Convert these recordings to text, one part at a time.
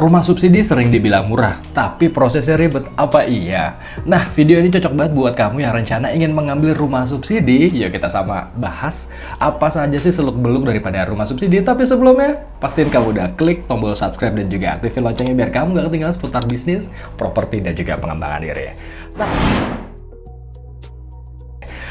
Rumah subsidi sering dibilang murah, tapi prosesnya ribet, apa iya? Nah, video ini cocok banget buat kamu yang rencana ingin mengambil rumah subsidi. Yuk kita sama bahas apa saja sih seluk-beluk daripada rumah subsidi. Tapi sebelumnya, pastiin kamu udah klik tombol subscribe dan juga aktifin loncengnya biar kamu gak ketinggalan seputar bisnis, properti, dan juga pengembangan diri.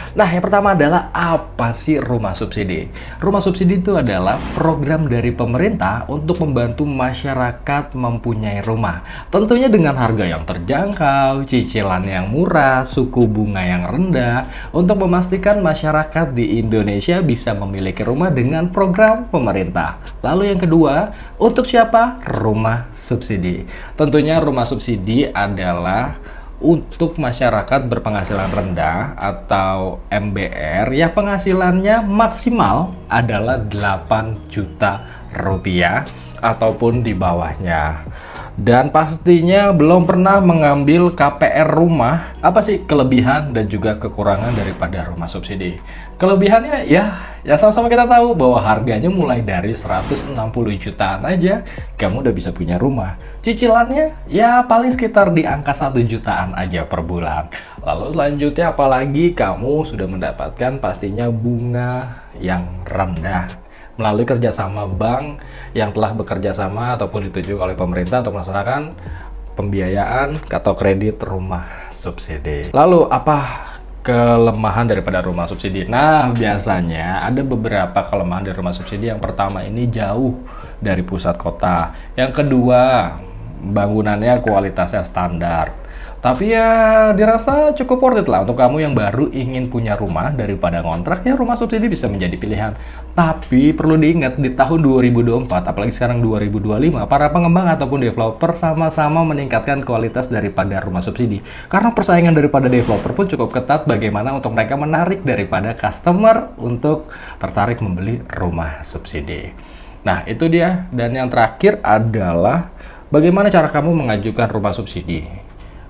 Nah, yang pertama adalah apa sih rumah subsidi? Rumah subsidi itu adalah program dari pemerintah untuk membantu masyarakat mempunyai rumah. Tentunya dengan harga yang terjangkau, cicilan yang murah, suku bunga yang rendah, untuk memastikan masyarakat di Indonesia bisa memiliki rumah dengan program pemerintah. Lalu yang kedua, untuk siapa? Rumah subsidi. Tentunya rumah subsidi adalah untuk masyarakat berpenghasilan rendah atau MBR yang penghasilannya maksimal adalah 8 juta rupiah ataupun di bawahnya. Dan pastinya belum pernah mengambil KPR rumah. Apa sih kelebihan dan juga kekurangan daripada rumah subsidi? Kelebihannya ya sama-sama kita tahu bahwa harganya mulai dari 160 jutaan aja kamu udah bisa punya rumah. Cicilannya ya paling sekitar di angka 1 jutaan aja per bulan. Lalu selanjutnya apalagi kamu sudah mendapatkan pastinya bunga yang rendah melalui kerjasama bank yang telah bekerja sama ataupun ditunjuk oleh pemerintah untuk melaksanakan pembiayaan atau kredit rumah subsidi. Lalu apa kelemahan daripada rumah subsidi? Nah, biasanya ada beberapa kelemahan dari rumah subsidi. Yang pertama ini jauh dari pusat kota. Yang kedua, bangunannya kualitasnya standar. Tapi ya dirasa cukup worth it lah untuk kamu yang baru ingin punya rumah daripada ngontrak, ya rumah subsidi bisa menjadi pilihan. Tapi perlu diingat di tahun 2024, apalagi sekarang 2025, para pengembang ataupun developer sama-sama meningkatkan kualitas daripada rumah subsidi. Karena persaingan daripada developer pun cukup ketat bagaimana untuk mereka menarik daripada customer untuk tertarik membeli rumah subsidi. Nah, itu dia. Dan yang terakhir adalah bagaimana cara kamu mengajukan rumah subsidi.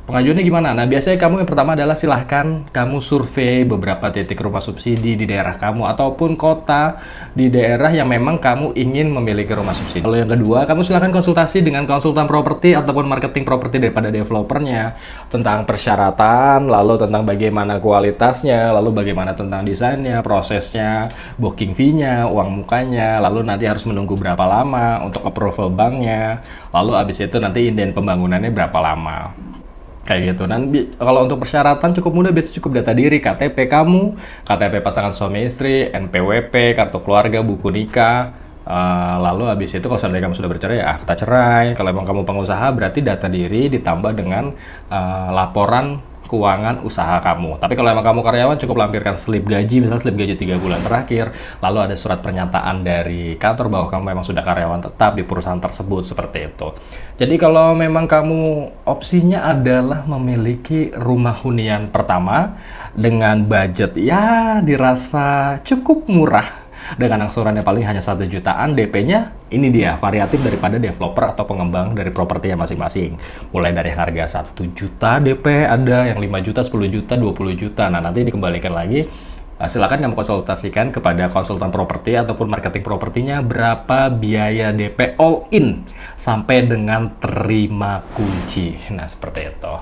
Pengajuannya gimana? Nah, biasanya kamu yang pertama adalah silahkan kamu survei beberapa titik rumah subsidi di daerah kamu ataupun kota di daerah yang memang kamu ingin memiliki rumah subsidi. Lalu yang kedua, kamu silahkan konsultasi dengan konsultan properti ataupun marketing properti daripada developernya tentang persyaratan, lalu tentang bagaimana kualitasnya, lalu bagaimana tentang desainnya, prosesnya, booking fee-nya, uang mukanya, lalu nanti harus menunggu berapa lama untuk approval banknya, lalu abis itu nanti inden pembangunannya berapa lama. Kayak gitu. Dan kalau untuk persyaratan cukup mudah, biasanya cukup data diri, KTP kamu, KTP pasangan suami istri, NPWP, kartu keluarga, buku nikah. Lalu habis itu kalau seandainya kamu sudah bercerai, ya akta cerai. Kalau emang kamu pengusaha, berarti data diri ditambah dengan laporan keuangan usaha kamu. Tapi kalau emang kamu karyawan, cukup lampirkan slip gaji, misalnya slip gaji 3 bulan terakhir, lalu ada surat pernyataan dari kantor bahwa kamu memang sudah karyawan tetap di perusahaan tersebut, seperti itu. Jadi kalau memang kamu opsinya adalah memiliki rumah hunian pertama dengan budget ya dirasa cukup murah, dengan angsuran yang paling hanya 1 jutaan, DP-nya ini dia variatif daripada developer atau pengembang dari propertinya masing-masing. Mulai dari harga 1 juta DP, ada yang 5 juta, 10 juta, 20 juta. Nah, nanti dikembalikan lagi. Silakan kamu konsultasikan kepada konsultan properti ataupun marketing propertinya berapa biaya DP all in sampai dengan terima kunci. Nah, seperti itu.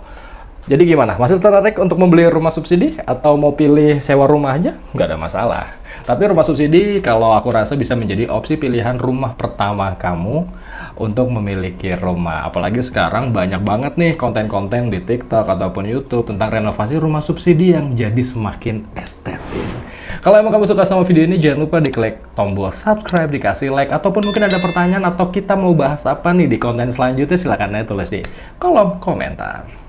Jadi gimana? Masih tertarik untuk membeli rumah subsidi atau mau pilih sewa rumah aja? Nggak ada masalah. Tapi rumah subsidi kalau aku rasa bisa menjadi opsi pilihan rumah pertama kamu untuk memiliki rumah. Apalagi sekarang banyak banget nih konten-konten di TikTok ataupun YouTube tentang renovasi rumah subsidi yang jadi semakin estetik. Kalau emang kamu suka sama video ini, jangan lupa diklik tombol subscribe, dikasih like, ataupun mungkin ada pertanyaan atau kita mau bahas apa nih di konten selanjutnya, silahkan aja tulis di kolom komentar.